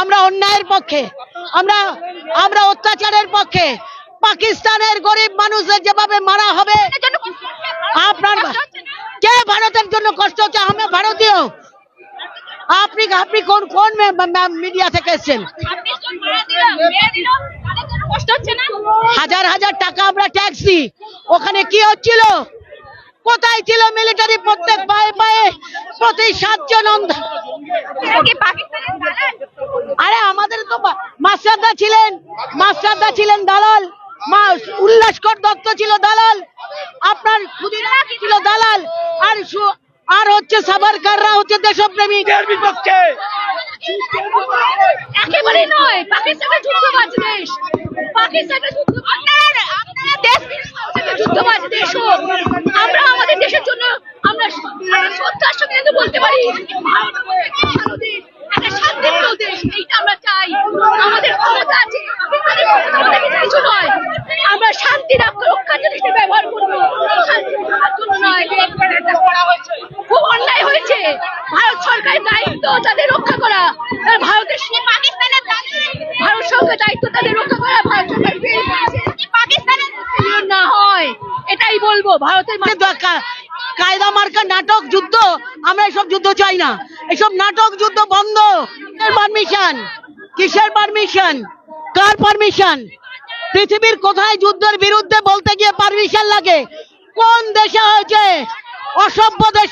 আমরা অন্যায়ের পক্ষে, আমরা অত্যাচারের পক্ষে। পাকিস্তানের গরিব মানুষদের যেভাবে মারা হবে, আপনার কে ভারতের জন্য কষ্ট হচ্ছে? আমরা ভারতীয়। আপনি কোন কোন মিডিয়া থেকে এসেছেন? হাজার হাজার টাকা আমরা ট্যাক্স দিই, ওখানে কি হচ্ছিল? কোথায় ছিল মিলিটারি? প্রত্যেক পায়ে পায়ে প্রতি 7 জন। আরে আমাদের তো মাস্টারদা ছিলেন দালাল, উল্লাসকর দত্ত ছিল দালাল, আপনার ক্ষুদিরাম ছিল দালাল, আর হচ্ছে সাভারকাররা হচ্ছে দেশপ্রেমীদের বিপক্ষে। একেবারে নয়, পাকিস্তানের যুদ্ধবাজ দেশ, পাকিস্তানের যুদ্ধবাজ দেশ। আমরা আমাদের দেশের জন্য আমরা শ্রদ্ধার সঙ্গে কিন্তু বলতে পারি একটা শান্তিপ্রিয় দেশ, এইটা আমরা চাই। আমাদের ক্ষমতা আছে, পাকিস্তানের ক্ষমতা আমাদের কাছে কিছু নয়। আমরা শান্তি রক্ষার জন্য সেটা ব্যবহার করবো, শান্তি রক্ষার জন্য নয়। খুব অন্যায় হয়েছে, ভারত সরকারের দায়িত্ব তাদের রক্ষা করা। ভারতের পাকিস্তানের ভারত সরকারের দায়িত্ব তাদের রক্ষা করা। ভারত সরকার পাকিস্তানের না হয়, এটাই বলবো। ভারতের কায়দা মার্কা নাটক যুদ্ধ, আমরা এসব যুদ্ধ চাই না। এসব নাটক যুদ্ধ বন্ধ। পারমিশন কিসের? পারমিশন কার পারমিশন? পৃথিবীর কোথায় যুদ্ধের বিরুদ্ধে বলতে গিয়ে পারমিশন লাগে? কোন দেশে হয়েছে? অসভ্য দেশ।